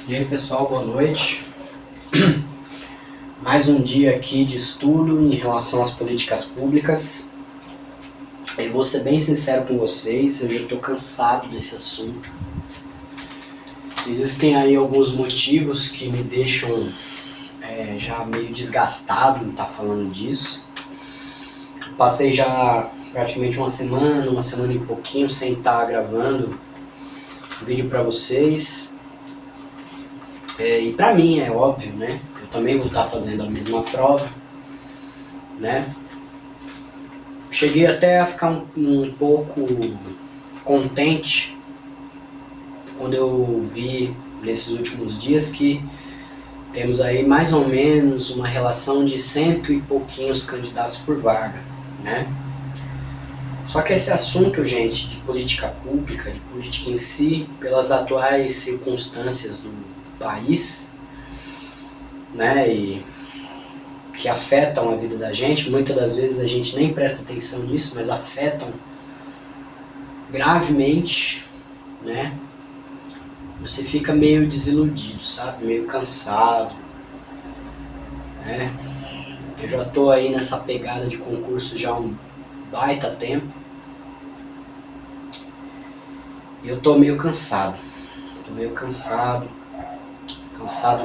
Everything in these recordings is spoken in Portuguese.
E aí pessoal, boa noite. Mais um dia aqui de estudo em relação às políticas públicas. Eu vou ser bem sincero com vocês, eu já estou cansado desse assunto. Existem aí alguns motivos que me deixam já meio desgastado em estar falando disso. Passei já praticamente uma semana e pouquinho sem estar gravando vídeo para vocês. E pra mim é óbvio, né? Eu também vou estar fazendo a mesma prova, né? Cheguei até a ficar um pouco contente quando eu vi nesses últimos dias que temos aí mais ou menos uma relação de 100 e pouquinhos candidatos por vaga, né? Só que esse assunto, gente, de política pública, de política em si, pelas atuais circunstâncias do país, né, e que afetam a vida da gente, muitas das vezes a gente nem presta atenção nisso, mas afetam gravemente, né, você fica meio desiludido, sabe, meio cansado, né, eu já tô aí nessa pegada de concurso já há um baita tempo, e eu tô meio cansado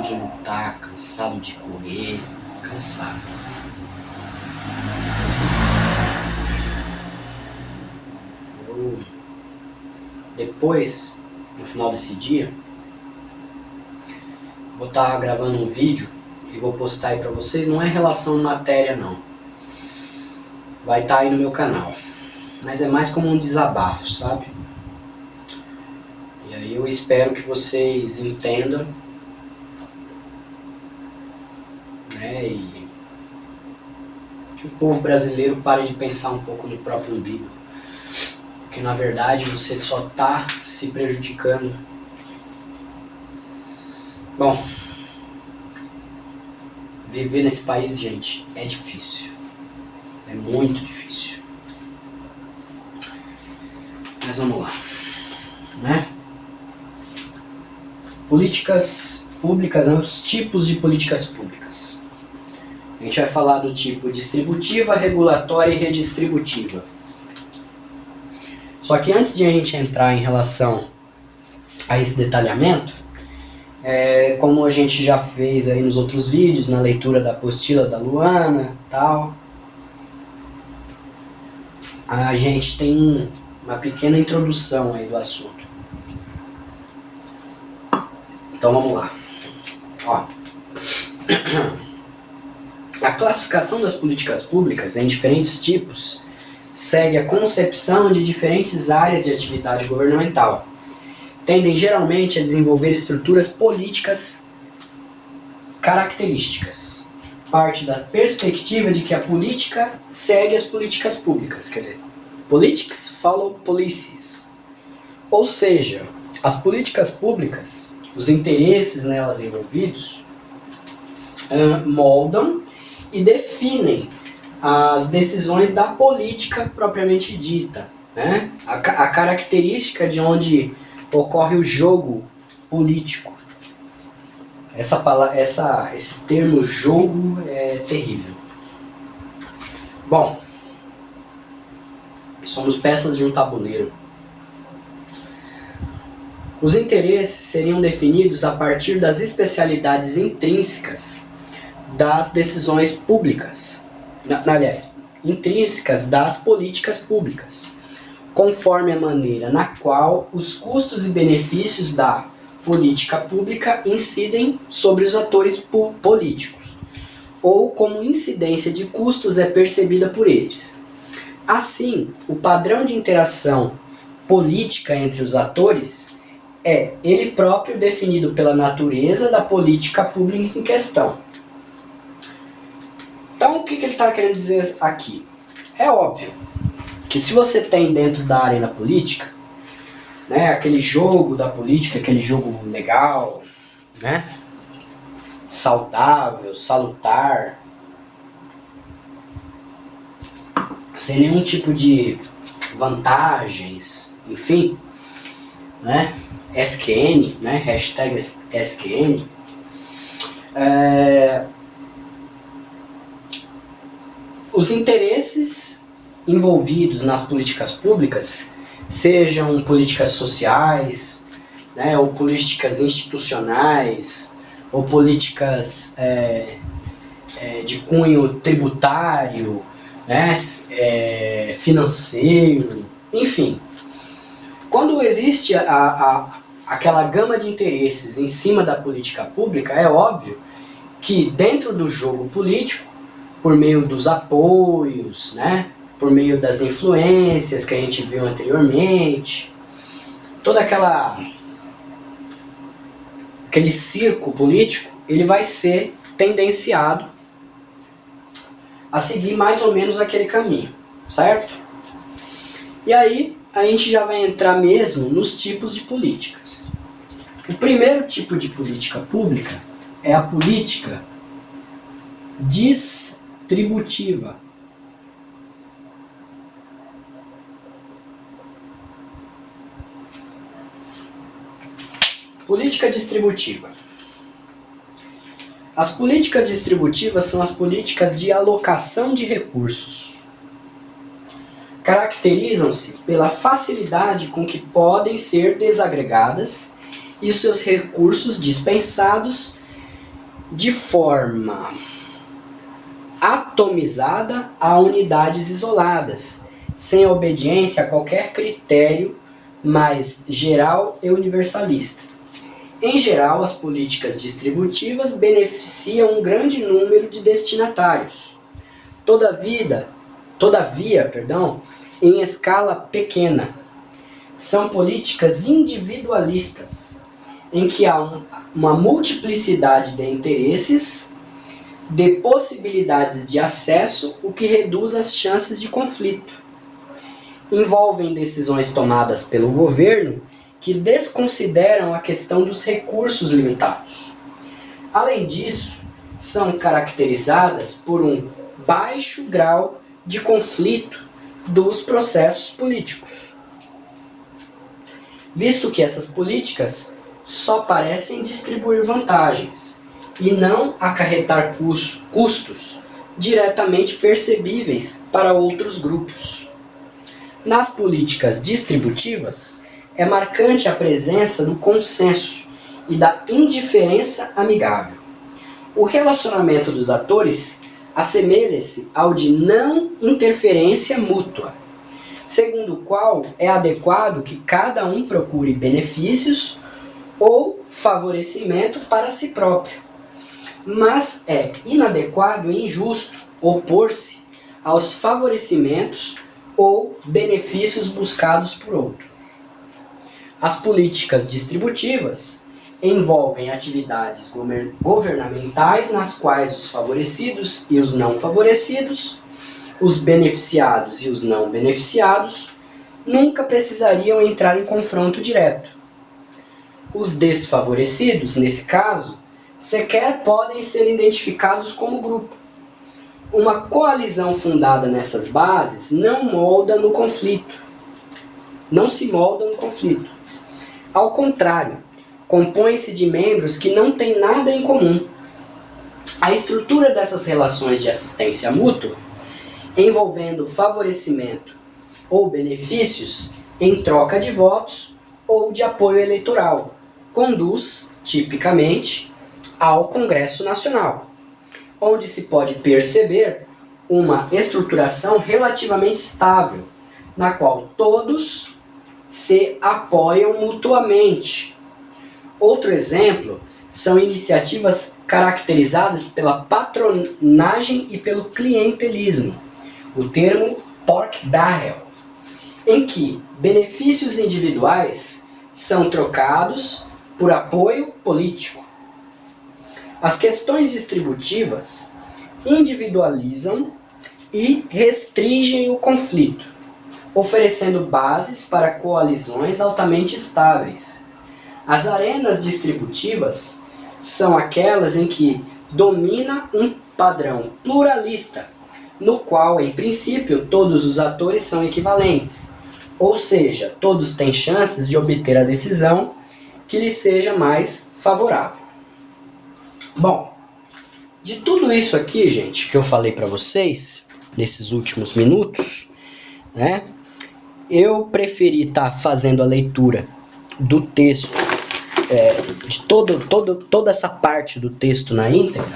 de lutar, cansado de correr, cansado. Eu, depois, no final desse dia, vou estar gravando um vídeo e vou postar aí pra vocês. Não é relação matéria não, vai estar aí no meu canal, mas é mais como um desabafo, sabe? E aí eu espero que vocês entendam, né, e que o povo brasileiro pare de pensar um pouco no próprio umbigo, porque na verdade você só está se prejudicando. Bom, viver nesse país, gente, é difícil, é muito difícil, mas vamos lá, né? Políticas públicas, né? Os tipos de políticas públicas. A gente vai falar do tipo distributiva, regulatória e redistributiva. Só que antes de a gente entrar em relação a esse detalhamento, como a gente já fez aí nos outros vídeos, na leitura da apostila da Luana e tal, a gente tem uma pequena introdução aí do assunto. Então vamos lá. Ó. A classificação das políticas públicas em diferentes tipos segue a concepção de diferentes áreas de atividade governamental. Tendem geralmente a desenvolver estruturas políticas características. Parte da perspectiva de que a política segue as políticas públicas, quer dizer, politics follow policies. Ou seja, as políticas públicas, os interesses nelas envolvidos, moldam e definem as decisões da política propriamente dita, né? A característica de onde ocorre o jogo político. Esse termo jogo é terrível. Bom, somos peças de um tabuleiro. Os interesses seriam definidos a partir das especialidades intrínsecas das decisões públicas, intrínsecas das políticas públicas, conforme a maneira na qual os custos e benefícios da política pública incidem sobre os atores políticos, ou como incidência de custos é percebida por eles. Assim, o padrão de interação política entre os atores é ele próprio definido pela natureza da política pública em questão. Então, o que ele está querendo dizer aqui? É óbvio que se você tem dentro da arena política, né, aquele jogo da política, aquele jogo legal, né, saudável, salutar, sem nenhum tipo de vantagens, enfim, né, SQN, né, hashtag SQN, os interesses envolvidos nas políticas públicas, sejam políticas sociais, né, ou políticas institucionais, ou políticas de cunho tributário, né, financeiro, enfim. Quando existe aquela gama de interesses em cima da política pública, é óbvio que dentro do jogo político, por meio dos apoios, né, por meio das influências que a gente viu anteriormente, toda aquele circo político, ele vai ser tendenciado a seguir mais ou menos aquele caminho, certo? E aí a gente já vai entrar mesmo nos tipos de políticas. O primeiro tipo de política pública é a política distributiva. Política distributiva. As políticas distributivas são as políticas de alocação de recursos. Caracterizam-se pela facilidade com que podem ser desagregadas e seus recursos dispensados de forma atomizada a unidades isoladas, sem obediência a qualquer critério mais geral e universalista. Em geral, as políticas distributivas beneficiam um grande número de destinatários. Todavia, em escala pequena. São políticas individualistas, em que há uma multiplicidade de interesses, de possibilidades de acesso, o que reduz as chances de conflito. Envolvem decisões tomadas pelo governo que desconsideram a questão dos recursos limitados. Além disso, são caracterizadas por um baixo grau de conflito dos processos políticos, visto que essas políticas só parecem distribuir vantagens e não acarretar custos diretamente percebíveis para outros grupos. Nas políticas distributivas, é marcante a presença do consenso e da indiferença amigável. O relacionamento dos atores assemelha-se ao de não interferência mútua, segundo o qual é adequado que cada um procure benefícios ou favorecimento para si próprio, mas é inadequado e injusto opor-se aos favorecimentos ou benefícios buscados por outro. As políticas distributivas envolvem atividades governamentais nas quais os favorecidos e os não favorecidos, os beneficiados e os não beneficiados, nunca precisariam entrar em confronto direto. Os desfavorecidos, nesse caso, sequer podem ser identificados como grupo. Uma coalizão fundada nessas bases não se molda no conflito. Ao contrário, compõe-se de membros que não têm nada em comum. A estrutura dessas relações de assistência mútua, envolvendo favorecimento ou benefícios em troca de votos ou de apoio eleitoral, conduz, tipicamente, ao Congresso Nacional, onde se pode perceber uma estruturação relativamente estável, na qual todos se apoiam mutuamente. Outro exemplo são iniciativas caracterizadas pela patronagem e pelo clientelismo, o termo pork barrel, em que benefícios individuais são trocados por apoio político. As questões distributivas individualizam e restringem o conflito, oferecendo bases para coalizões altamente estáveis. As arenas distributivas são aquelas em que domina um padrão pluralista, no qual, em princípio, todos os atores são equivalentes, ou seja, todos têm chances de obter a decisão que lhe seja mais favorável. Bom, de tudo isso aqui, gente, que eu falei para vocês nesses últimos minutos, né, eu preferi estar fazendo a leitura do texto, de toda essa parte do texto na íntegra,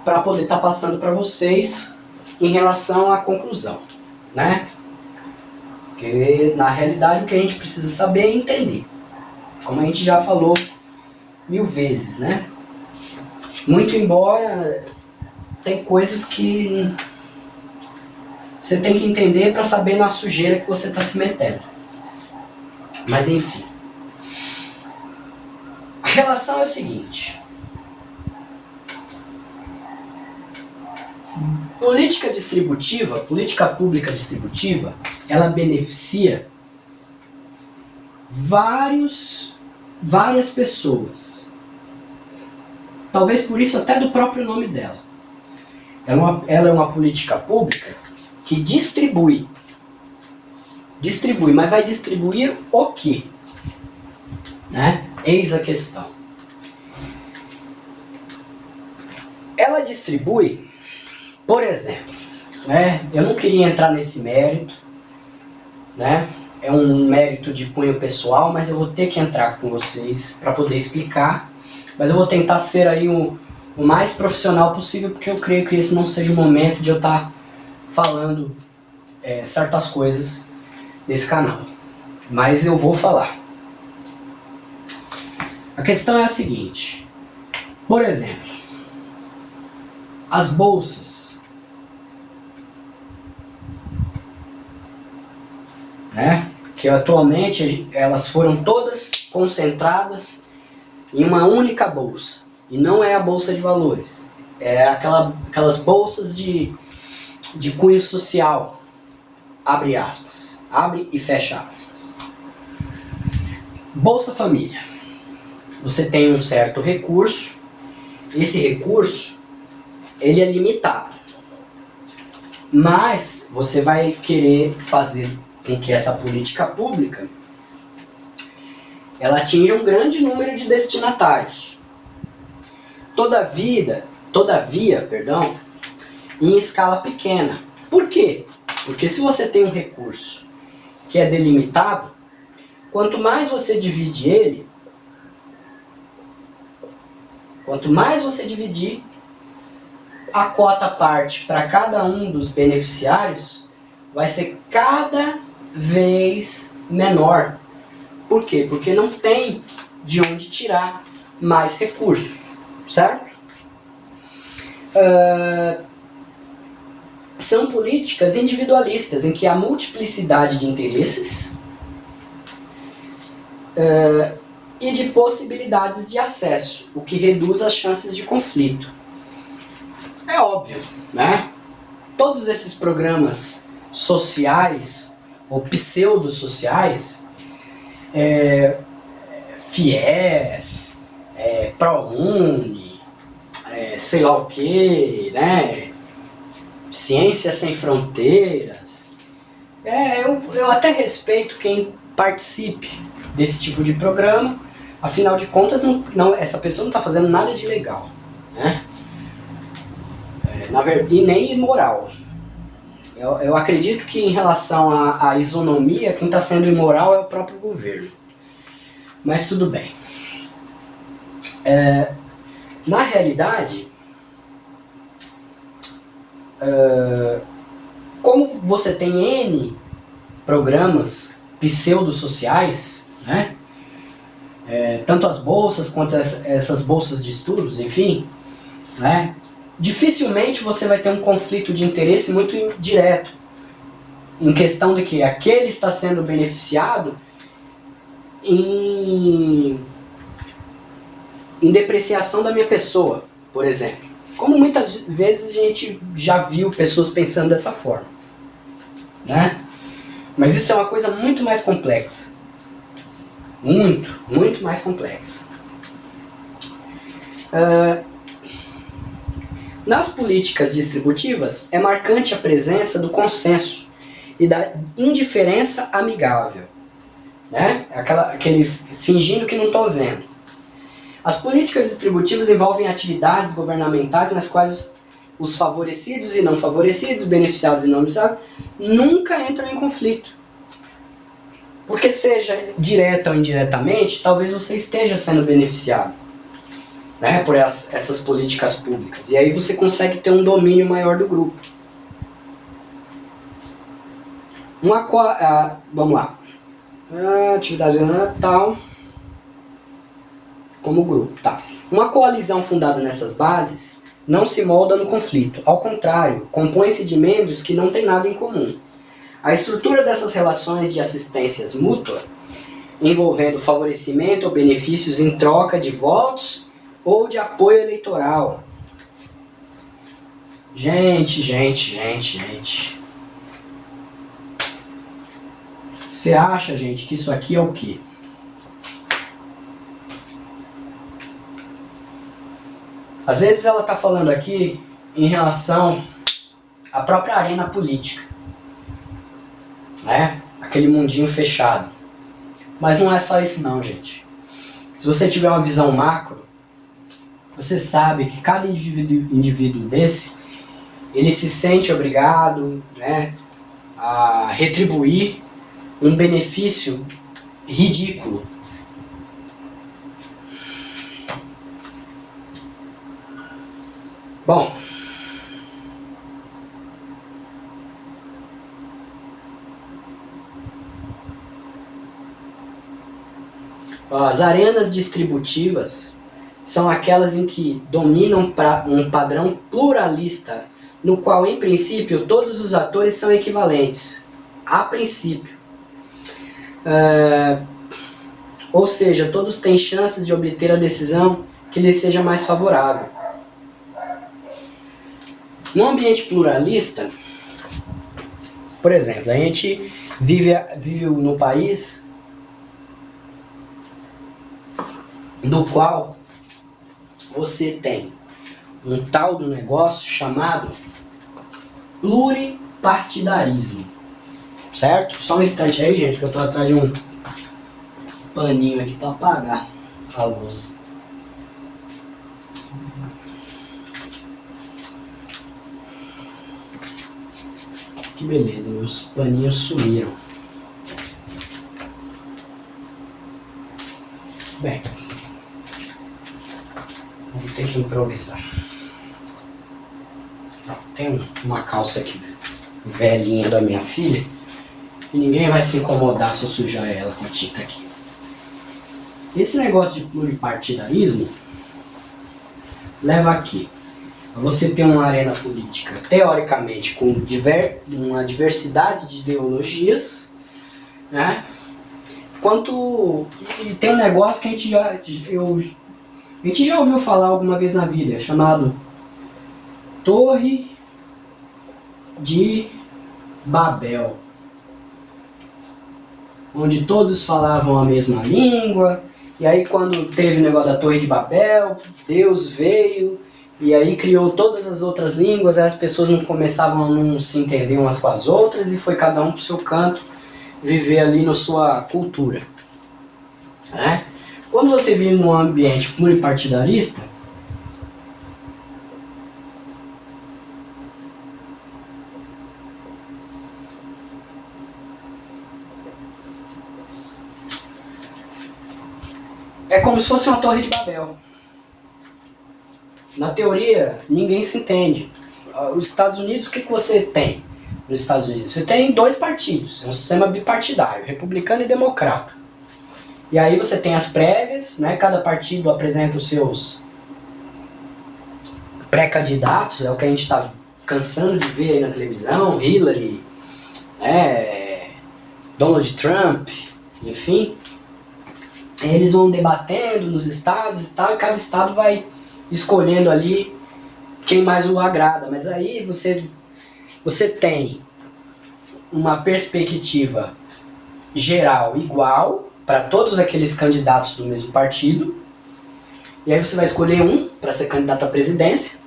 para poder estar passando para vocês em relação à conclusão, né? Porque na realidade o que a gente precisa saber é entender, como a gente já falou 1000 vezes, né? Muito embora tem coisas que você tem que entender para saber na sujeira que você está se metendo. Mas enfim. A relação é o seguinte. Política distributiva, política pública distributiva, ela beneficia várias pessoas. Talvez por isso até do próprio nome dela. Ela é uma política pública que distribui, mas vai distribuir o quê? Né? Eis a questão. Ela distribui, por exemplo, né? Eu não queria entrar nesse mérito, né? É um mérito de cunho pessoal, mas eu vou ter que entrar com vocês para poder explicar. Mas eu vou tentar ser aí o mais profissional possível, porque eu creio que esse não seja o momento de eu estar falando certas coisas nesse canal. Mas eu vou falar. A questão é a seguinte. Por exemplo, as bolsas, né? Que atualmente elas foram todas concentradas em uma única bolsa. E não é a bolsa de valores. É aquelas bolsas de cunho social. Abre aspas. Abre e fecha aspas. Bolsa Família. Você tem um certo recurso. Esse recurso, ele é limitado. Mas você vai querer fazer com que essa política pública ela atinja um grande número de destinatários. Todavia, em escala pequena. Por quê? Porque se você tem um recurso que é delimitado, quanto mais você divide ele, quanto mais você dividir, a cota parte para cada um dos beneficiários vai ser cada vez menor. Por quê? Porque não tem de onde tirar mais recursos, certo? São políticas individualistas, em que há multiplicidade de interesses e de possibilidades de acesso, o que reduz as chances de conflito. É óbvio, né? Todos esses programas sociais, ou pseudo-sociais, FIES, ProUni, sei lá o que, né? Ciência Sem Fronteiras. Eu até respeito quem participe desse tipo de programa, afinal de contas, essa pessoa não está fazendo nada de legal, né? E nem imoral. Eu acredito que em relação à isonomia, quem está sendo imoral é o próprio governo. Mas tudo bem. Na realidade, como você tem N programas pseudo-sociais, né? Tanto as bolsas quanto essas bolsas de estudos, enfim, né? Dificilmente você vai ter um conflito de interesse muito direto, em questão de que aquele está sendo beneficiado em depreciação da minha pessoa, por exemplo. Como muitas vezes a gente já viu pessoas pensando dessa forma, né? Mas isso é uma coisa muito mais complexa. Muito mais complexa. Nas políticas distributivas, é marcante a presença do consenso e da indiferença amigável, né? aquele fingindo que não estou vendo. As políticas distributivas envolvem atividades governamentais nas quais os favorecidos e não favorecidos, beneficiados e não beneficiados, nunca entram em conflito. Porque seja direta ou indiretamente, talvez você esteja sendo beneficiado, né, por essas políticas públicas. E aí você consegue ter um domínio maior do grupo. Vamos lá. Atividade tal. Como grupo. Tá. Uma coalizão fundada nessas bases não se molda no conflito. Ao contrário, compõe-se de membros que não têm nada em comum. A estrutura dessas relações de assistência mútua, envolvendo favorecimento ou benefícios em troca de votos ou de apoio eleitoral. Gente. Você acha, gente, que isso aqui é o quê? Às vezes ela está falando aqui em relação à própria arena política, né? Aquele mundinho fechado. Mas não é só isso não, gente. Se você tiver uma visão macro, você sabe que cada indivíduo desse, ele se sente obrigado, né, a retribuir um benefício ridículo. Bom, as arenas distributivas são aquelas em que dominam um padrão pluralista, no qual, em princípio, todos os atores são equivalentes. A princípio. Ou seja, todos têm chances de obter a decisão que lhes seja mais favorável. Num ambiente pluralista, por exemplo, a gente vive no país no qual você tem um tal do negócio chamado pluripartidarismo, certo? Só um instante aí, gente, que eu estou atrás de um paninho aqui para apagar a luz. Que beleza, meus paninhos sumiram. Bem, vou ter que improvisar. Tem uma calça aqui velhinha da minha filha e ninguém vai se incomodar se eu sujar ela com a tinta aqui. Esse negócio de pluripartidarismo leva aqui a você ter uma arena política teoricamente com uma diversidade de ideologias, né? E tem um negócio que a gente já ouviu falar alguma vez na vida, chamado Torre de Babel, onde todos falavam a mesma língua, e aí quando teve o negócio da Torre de Babel, Deus veio e aí criou todas as outras línguas, aí as pessoas não começavam a não se entender umas com as outras, e foi cada um pro seu canto viver ali na sua cultura, né? Quando você vive num ambiente pluripartidarista, é como se fosse uma Torre de Babel. Na teoria, ninguém se entende. Os Estados Unidos, o que você tem nos Estados Unidos? Você tem dois partidos, é um sistema bipartidário, republicano e democrata. E aí você tem as prévias, né? Cada partido apresenta os seus pré-candidatos, é o que a gente está cansando de ver aí na televisão, Hillary, Donald Trump, enfim. Eles vão debatendo nos estados e tal, e cada estado vai escolhendo ali quem mais o agrada. Mas aí você tem uma perspectiva geral igual para todos aqueles candidatos do mesmo partido, e aí você vai escolher um para ser candidato à presidência.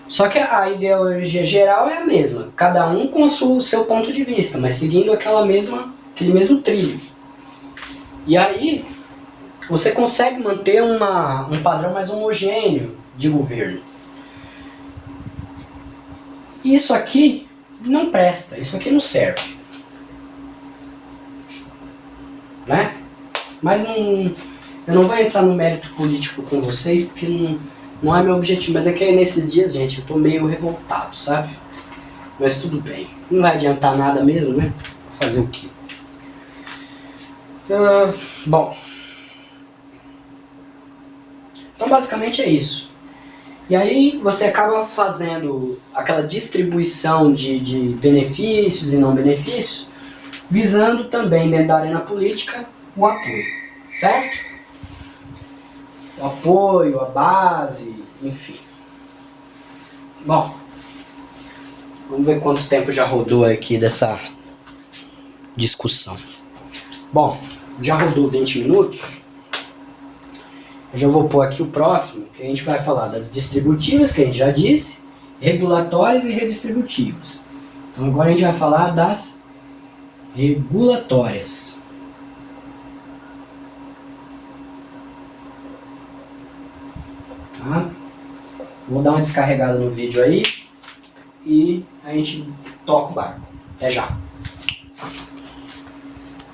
Só que a ideologia geral é a mesma, cada um com o seu ponto de vista, mas seguindo aquela mesma aquele mesmo trilho. E aí você consegue manter um padrão mais homogêneo de governo. Isso aqui não presta, isso aqui não serve, né? Mas eu não vou entrar no mérito político com vocês, porque não é meu objetivo. Mas é que nesses dias, gente, eu tô meio revoltado, sabe? Mas tudo bem, não vai adiantar nada mesmo, né? Fazer o quê? Bom, então basicamente é isso. E aí você acaba fazendo aquela distribuição de benefícios e não benefícios, visando também dentro da arena política o apoio, certo? O apoio, a base, enfim. Bom, vamos ver quanto tempo já rodou aqui dessa discussão. Bom, já rodou 20 minutos. Eu já vou pôr aqui o próximo, que a gente vai falar das distributivas, que a gente já disse, regulatórias e redistributivas. Então agora a gente vai falar das regulatórias. Tá? Vou dar uma descarregada no vídeo aí e a gente toca o barco. Até já!